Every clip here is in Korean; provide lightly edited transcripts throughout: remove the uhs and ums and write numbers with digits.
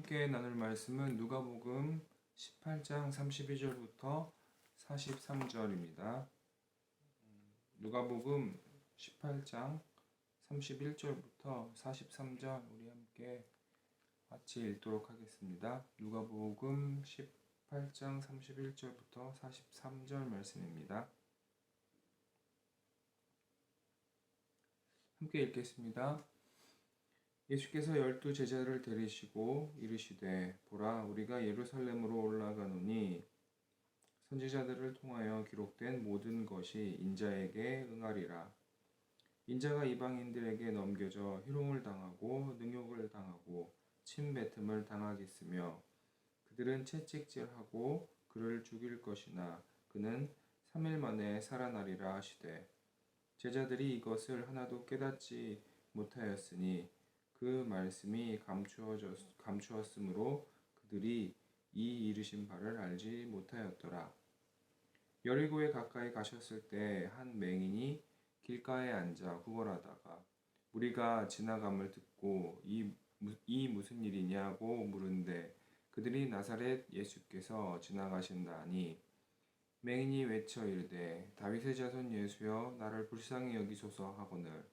함께 나눌 말씀은 누가복음 18장 32절부터 43절입니다. 누가복음 18장 31절부터 43절 우리 함께 같이 읽도록 하겠습니다. 누가복음 18장 31절부터 43절 말씀입니다. 함께 읽겠습니다. 예수께서 12 제자를 데리시고 이르시되 보라 우리가 예루살렘으로 올라가노니 선지자들을 통하여 기록된 모든 것이 인자에게 응하리라. 인자가 이방인들에게 넘겨져 희롱을 당하고 능욕을 당하고 침뱉음을 당하겠으며 그들은 채찍질하고 그를 죽일 것이나 그는 3일 만에 살아나리라 하시되 제자들이 이것을 하나도 깨닫지 못하였으니 그 말씀이 감추었으므로 그들이 이 이르신 바를 알지 못하였더라. 여리고에 가까이 가셨을 때 한 맹인이 길가에 앉아 구걸하다가 무리가 지나감을 듣고 이 무슨 일이냐고 물은데 그들이 나사렛 예수께서 지나가신다 하니 맹인이 외쳐 이르되 다윗의 자손 예수여 나를 불쌍히 여기소서 하거늘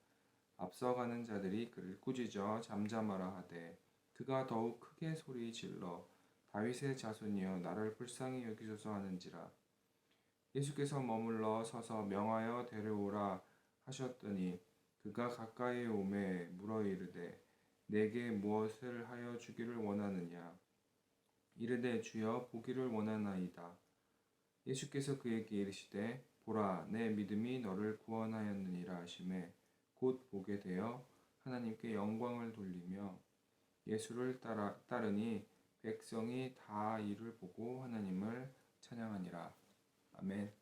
앞서가는 자들이 그를 꾸짖어 잠잠하라 하되 그가 더욱 크게 소리 질러 다윗의 자손이여 나를 불쌍히 여기소서 하는지라. 예수께서 머물러 서서 명하여 데려오라 하셨더니 그가 가까이 오매 물어 이르되 내게 무엇을 하여 주기를 원하느냐. 이르되 주여 보기를 원하나이다. 예수께서 그에게 이르시되 보라 내 믿음이 너를 구원하였느니라 하시매 곧 보게 되어 하나님께 영광을 돌리며 예수를 따르니 백성이 다 이를 보고 하나님을 찬양하니라. 아멘.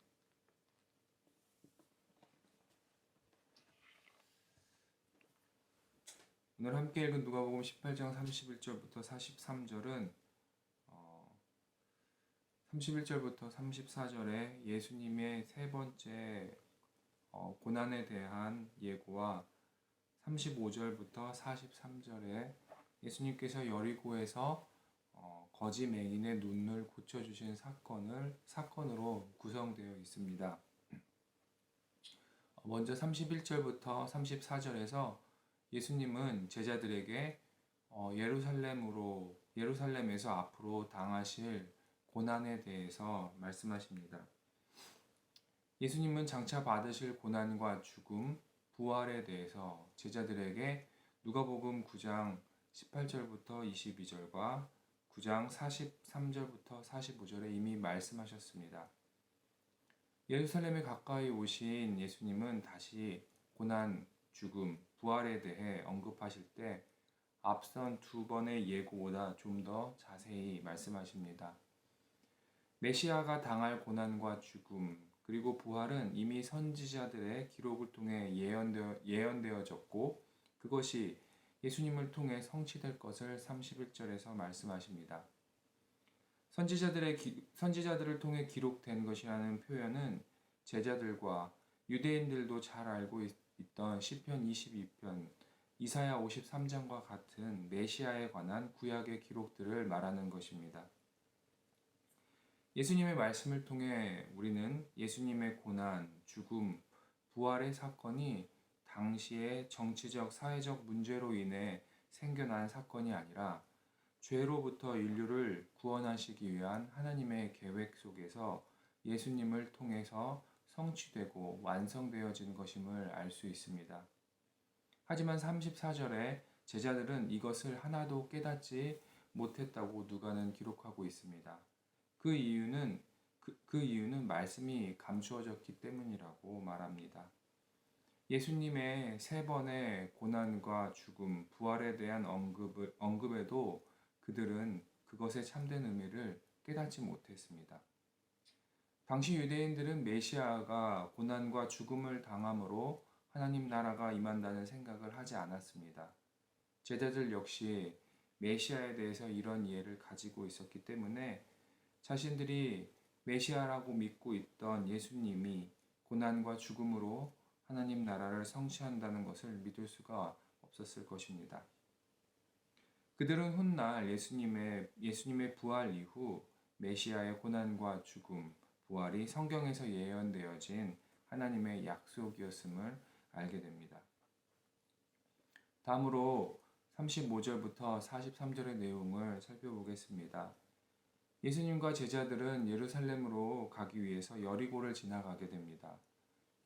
오늘 함께 읽은 누가복음 18장 31절부터 43절은 31절부터 34절에 예수님의 세 번째 고난에 대한 예고와 35절부터 43절에 예수님께서 여리고에서 거지 맹인의 눈을 고쳐주신 사건으로 구성되어 있습니다. 먼저 31절부터 34절에서 예수님은 제자들에게 예루살렘에서 앞으로 당하실 고난에 대해서 말씀하십니다. 예수님은 장차 받으실 고난과 죽음, 부활에 대해서 제자들에게 누가복음 9장 18절부터 22절과 9장 43절부터 45절에 이미 말씀하셨습니다. 예루살렘에 가까이 오신 예수님은 다시 고난, 죽음, 부활에 대해 언급하실 때 앞선 두 번의 예고보다 좀 더 자세히 말씀하십니다. 메시아가 당할 고난과 죽음, 그리고 부활은 이미 선지자들의 기록을 통해 예언되어졌고 그것이 예수님을 통해 성취될 것을 31절에서 말씀하십니다. 선지자들을 통해 기록된 것이라는 표현은 제자들과 유대인들도 잘 알고 있던 시편 22편, 이사야 53장과 같은 메시아에 관한 구약의 기록들을 말하는 것입니다. 예수님의 말씀을 통해 우리는 예수님의 고난, 죽음, 부활의 사건이 당시의 정치적, 사회적 문제로 인해 생겨난 사건이 아니라 죄로부터 인류를 구원하시기 위한 하나님의 계획 속에서 예수님을 통해서 성취되고 완성되어진 것임을 알 수 있습니다. 하지만 34절에 제자들은 이것을 하나도 깨닫지 못했다고 누가는 기록하고 있습니다. 그 이유는 말씀이 감추어졌기 때문이라고 말합니다. 예수님의 세 번의 고난과 죽음, 부활에 대한 언급에도 그들은 그것의 참된 의미를 깨닫지 못했습니다. 당시 유대인들은 메시아가 고난과 죽음을 당함으로 하나님 나라가 임한다는 생각을 하지 않았습니다. 제자들 역시 메시아에 대해서 이런 이해를 가지고 있었기 때문에 자신들이 메시아라고 믿고 있던 예수님이 고난과 죽음으로 하나님 나라를 성취한다는 것을 믿을 수가 없었을 것입니다. 그들은 훗날 예수님의 부활 이후 메시아의 고난과 죽음, 부활이 성경에서 예언되어진 하나님의 약속이었음을 알게 됩니다. 다음으로 35절부터 43절의 내용을 살펴보겠습니다. 예수님과 제자들은 예루살렘으로 가기 위해서 여리고를 지나가게 됩니다.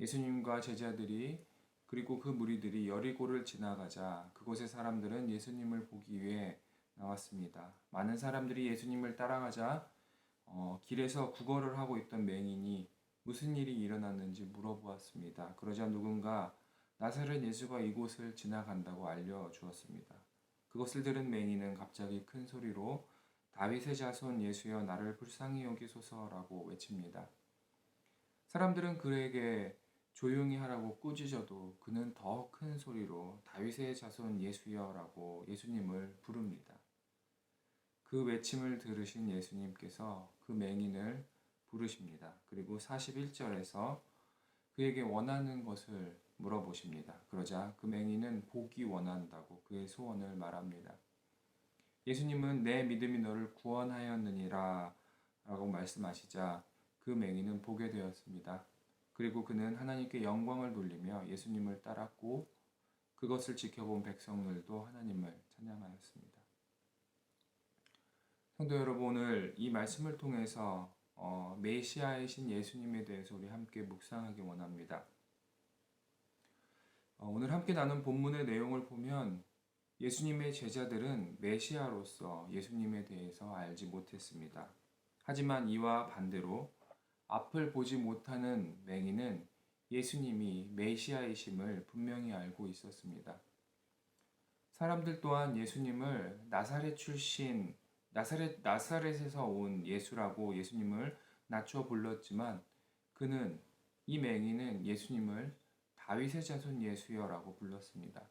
예수님과 제자들이 그리고 그 무리들이 여리고를 지나가자 그곳의 사람들은 예수님을 보기 위해 나왔습니다. 많은 사람들이 예수님을 따라가자 길에서 구걸을 하고 있던 맹인이 무슨 일이 일어났는지 물어보았습니다. 그러자 누군가 나사렛 예수가 이곳을 지나간다고 알려주었습니다. 그것을 들은 맹인은 갑자기 큰 소리로 다윗의 자손 예수여 나를 불쌍히 여기소서라고 외칩니다. 사람들은 그에게 조용히 하라고 꾸짖어도 그는 더 큰 소리로 다윗의 자손 예수여라고 예수님을 부릅니다. 그 외침을 들으신 예수님께서 그 맹인을 부르십니다. 그리고 41절에서 그에게 원하는 것을 물어보십니다. 그러자 그 맹인은 보기 원한다고 그의 소원을 말합니다. 예수님은 내 믿음이 너를 구원하였느니라 라고 말씀하시자 그 맹인은 보게 되었습니다. 그리고 그는 하나님께 영광을 돌리며 예수님을 따랐고 그것을 지켜본 백성들도 하나님을 찬양하였습니다. 성도 여러분, 오늘 이 말씀을 통해서 메시아이신 예수님에 대해서 우리 함께 묵상하기 원합니다. 오늘 함께 나눈 본문의 내용을 보면 예수님의 제자들은 메시아로서 예수님에 대해서 알지 못했습니다. 하지만 이와 반대로 앞을 보지 못하는 맹인은 예수님이 메시아이심을 분명히 알고 있었습니다. 사람들 또한 예수님을 나사렛에서 온 예수라고 예수님을 낮춰 불렀지만 이 맹인은 예수님을 다윗의 자손 예수여라고 불렀습니다.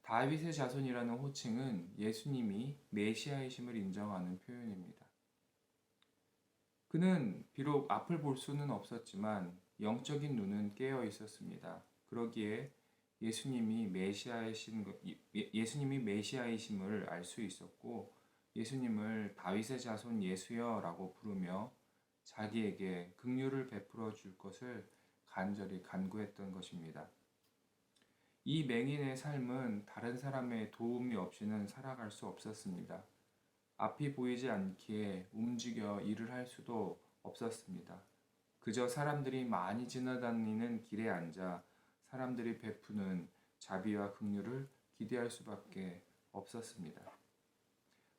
다윗의 자손이라는 호칭은 예수님이 메시아이심을 인정하는 표현입니다. 그는 비록 앞을 볼 수는 없었지만 영적인 눈은 깨어 있었습니다. 그러기에 예수님이 메시아이심을 알 수 있었고 예수님을 다윗의 자손 예수여라고 부르며 자기에게 긍휼을 베풀어 줄 것을 간절히 간구했던 것입니다. 이 맹인의 삶은 다른 사람의 도움이 없이는 살아갈 수 없었습니다. 앞이 보이지 않기에 움직여 일을 할 수도 없었습니다. 그저 사람들이 많이 지나다니는 길에 앉아 사람들이 베푸는 자비와 긍휼을 기대할 수밖에 없었습니다.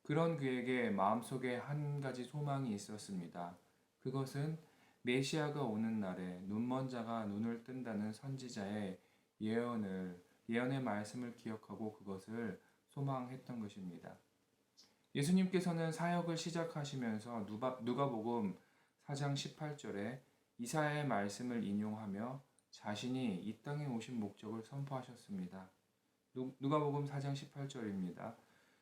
그런 그에게 마음속에 한 가지 소망이 있었습니다. 그것은 메시아가 오는 날에 눈먼 자가 눈을 뜬다는 선지자의 예언의 말씀을 기억하고 그것을 소망했던 것입니다. 예수님께서는 사역을 시작하시면서 누가복음 4장 18절에 이사야의 말씀을 인용하며 자신이 이 땅에 오신 목적을 선포하셨습니다. 누가복음 4장 18절입니다.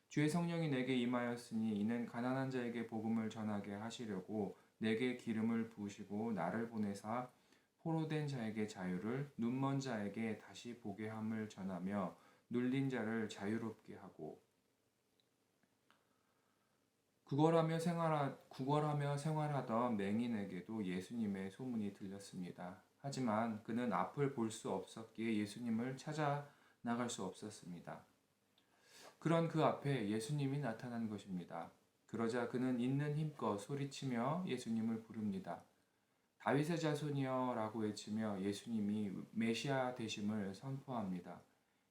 주의 성령이 내게 임하였으니 이는 가난한 자에게 복음을 전하게 하시려고 내게 기름을 부으시고 나를 보내사 포로된 자에게 자유를 눈먼 자에게 다시 보게 함을 전하며 눌린 자를 자유롭게 하고 구걸하며 생활하던 맹인에게도 예수님의 소문이 들렸습니다. 하지만 그는 앞을 볼 수 없었기에 예수님을 찾아 나갈 수 없었습니다. 그런 그 앞에 예수님이 나타난 것입니다. 그러자 그는 있는 힘껏 소리치며 예수님을 부릅니다. 다윗의 자손이여 라고 외치며 예수님이 메시아 되심을 선포합니다.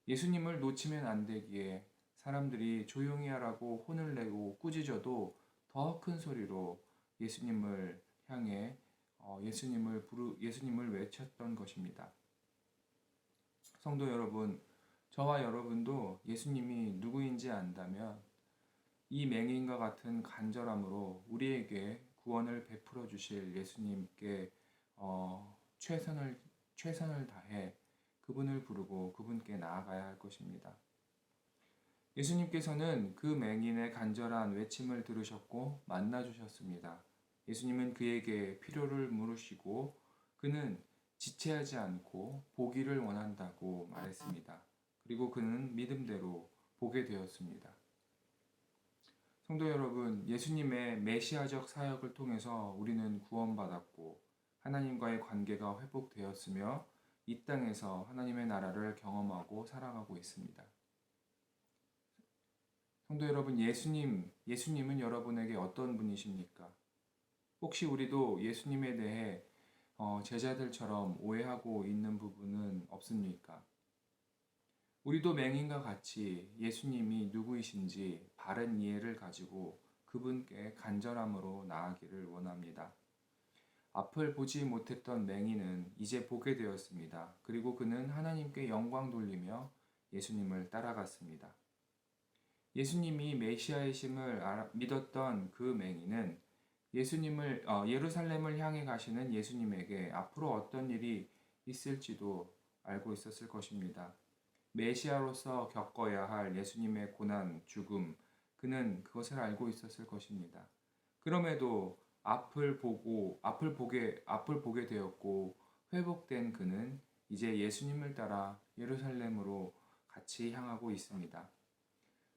예수님을 놓치면 안 되기에 사람들이 조용히 하라고 혼을 내고 꾸짖어도 더 큰 소리로 예수님을 향해 예수님을 외쳤던 것입니다. 성도 여러분, 저와 여러분도 예수님이 누구인지 안다면 이 맹인과 같은 간절함으로 우리에게 구원을 베풀어 주실 예수님께 최선을 다해 그분을 부르고 그분께 나아가야 할 것입니다. 예수님께서는 그 맹인의 간절한 외침을 들으셨고 만나주셨습니다. 예수님은 그에게 필요를 물으시고 그는 지체하지 않고 보기를 원한다고 말했습니다. 그리고 그는 믿음대로 보게 되었습니다. 성도 여러분, 예수님의 메시아적 사역을 통해서 우리는 구원받았고 하나님과의 관계가 회복되었으며 이 땅에서 하나님의 나라를 경험하고 살아가고 있습니다. 성도 여러분, 예수님은 여러분에게 어떤 분이십니까? 혹시 우리도 예수님에 대해 제자들처럼 오해하고 있는 부분은 없습니까? 우리도 맹인과 같이 예수님이 누구이신지 바른 이해를 가지고 그분께 간절함으로 나아가기를 원합니다. 앞을 보지 못했던 맹인은 이제 보게 되었습니다. 그리고 그는 하나님께 영광 돌리며 예수님을 따라갔습니다. 예수님이 메시아이심을 믿었던 그 맹인은 예루살렘을 향해 가시는 예수님에게 앞으로 어떤 일이 있을지도 알고 있었을 것입니다. 메시아로서 겪어야 할 예수님의 고난, 죽음, 그는 그것을 알고 있었을 것입니다. 그럼에도 앞을 보게 되었고 회복된 그는 이제 예수님을 따라 예루살렘으로 같이 향하고 있습니다.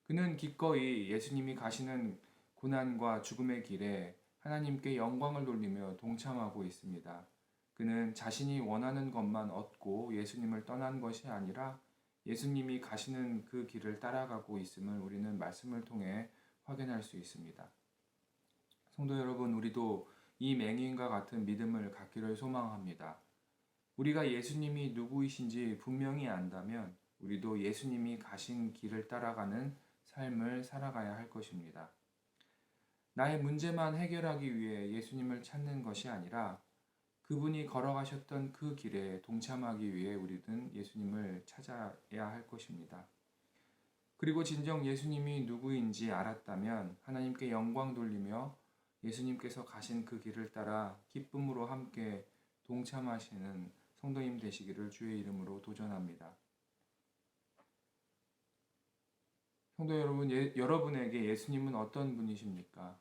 그는 기꺼이 예수님이 가시는 고난과 죽음의 길에 하나님께 영광을 돌리며 동참하고 있습니다. 그는 자신이 원하는 것만 얻고 예수님을 떠난 것이 아니라 예수님이 가시는 그 길을 따라가고 있음을 우리는 말씀을 통해 확인할 수 있습니다. 성도 여러분, 우리도 이 맹인과 같은 믿음을 갖기를 소망합니다. 우리가 예수님이 누구이신지 분명히 안다면 우리도 예수님이 가신 길을 따라가는 삶을 살아가야 할 것입니다. 나의 문제만 해결하기 위해 예수님을 찾는 것이 아니라 그분이 걸어가셨던 그 길에 동참하기 위해 우리는 예수님을 찾아야 할 것입니다. 그리고 진정 예수님이 누구인지 알았다면 하나님께 영광 돌리며 예수님께서 가신 그 길을 따라 기쁨으로 함께 동참하시는 성도님 되시기를 주의 이름으로 도전합니다. 성도 여러분, 여러분에게 예수님은 어떤 분이십니까?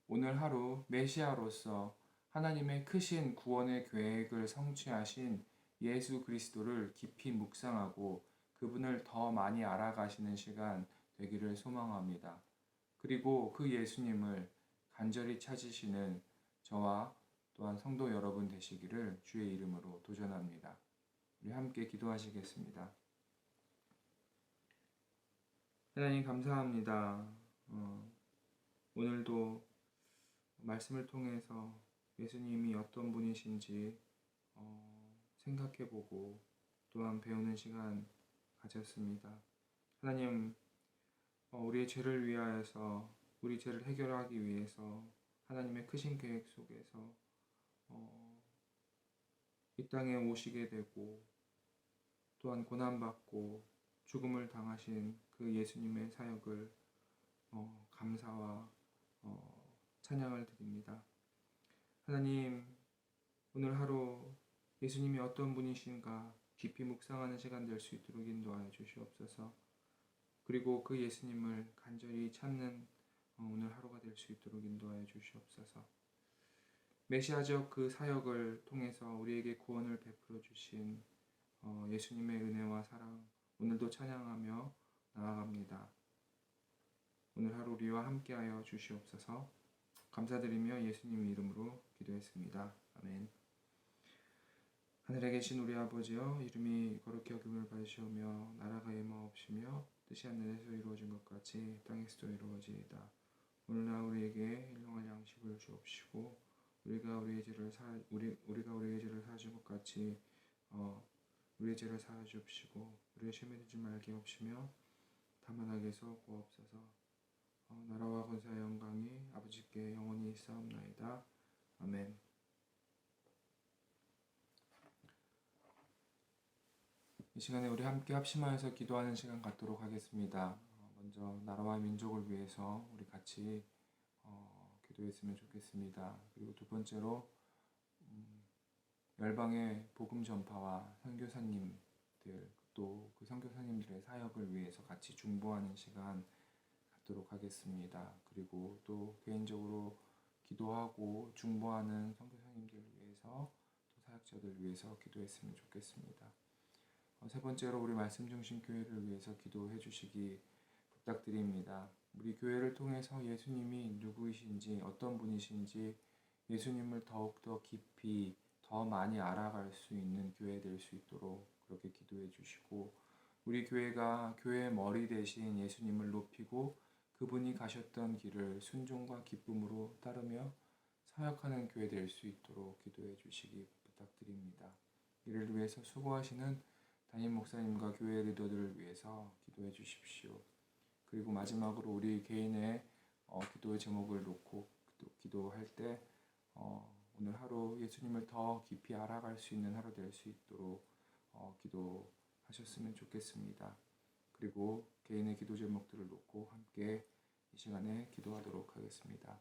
오늘 하루 메시아로서 하나님의 크신 구원의 계획을 성취하신 예수 그리스도를 깊이 묵상하고 그분을 더 많이 알아가시는 시간 되기를 소망합니다. 그리고 그 예수님을 간절히 찾으시는 저와 또한 성도 여러분 되시기를 주의 이름으로 도전합니다. 우리 함께 기도하시겠습니다. 하나님 감사합니다. 오늘도 말씀을 통해서 예수님이 어떤 분이신지 생각해보고 또한 배우는 시간 가졌습니다. 하나님, 우리의 죄를 위하여서 우리 죄를 해결하기 위해서 하나님의 크신 계획 속에서 이 땅에 오시게 되고 또한 고난받고 죽음을 당하신 그 예수님의 사역을 감사와 찬양을 드립니다. 하나님, 오늘 하루 예수님이 어떤 분이신가 깊이 묵상하는 시간 될 수 있도록 인도하여 주시옵소서. 그리고 그 예수님을 간절히 찾는 오늘 하루가 될 수 있도록 인도하여 주시옵소서. 메시아적 그 사역을 통해서 우리에게 구원을 베풀어 주신 예수님의 은혜와 사랑 오늘도 찬양하며 나아갑니다. 오늘 하루 우리와 함께하여 주시옵소서. 감사드리며 예수님 이름으로 기도했습니다. 아멘. 하늘에 계신 우리 아버지여, 이름이 거룩히 여김을 받으시오며 나라가 임하옵시며 뜻이 하늘에서 이루어진 것 같이 땅에서도 이루어지이다. 오늘날 우리에게 일용할 양식을 주옵시고 우리가 우리의 죄를 사하신 것 같이 우리의 죄를 사하여 주옵시고 우리의 시험에 들지 말게 하옵시며 다만 악에서 구하옵소서. 나라와 권세와 영광이 아버지께 영원히 있사옵나이다. 아멘. 이 시간에 우리 함께 합심하여서 기도하는 시간 갖도록 하겠습니다. 먼저 나라와 민족을 위해서 우리 같이 기도했으면 좋겠습니다. 그리고 두 번째로 열방의 복음 전파와 선교사님들 또 그 선교사님들의 사역을 위해서 같이 중보하는 시간 갖도록 하겠습니다. 그리고 또 개인적으로 기도하고 중보하는 선교사님들을 위해서 또 사역자들 위해서 기도했으면 좋겠습니다. 세 번째로 우리 말씀 중심 교회를 위해서 기도해 주시기 부탁드립니다. 우리 교회를 통해서 예수님이 누구이신지, 어떤 분이신지 예수님을 더욱더 깊이 더 많이 알아갈 수 있는 교회 될 수 있도록 그렇게 기도해 주시고, 우리 교회가 교회의 머리 대신 예수님을 높이고 그분이 가셨던 길을 순종과 기쁨으로 따르며 사역하는 교회 될 수 있도록 기도해 주시기 부탁드립니다. 이를 위해서 수고하시는 담임 목사님과 교회 리더들을 위해서 기도해 주십시오. 그리고 마지막으로 우리 개인의 기도의 제목을 놓고 기도할 때 오늘 하루 예수님을 더 깊이 알아갈 수 있는 하루 될 수 있도록 기도하셨으면 좋겠습니다. 그리고 개인의 기도 제목들을 놓고 함께 이 시간에 기도하도록 하겠습니다.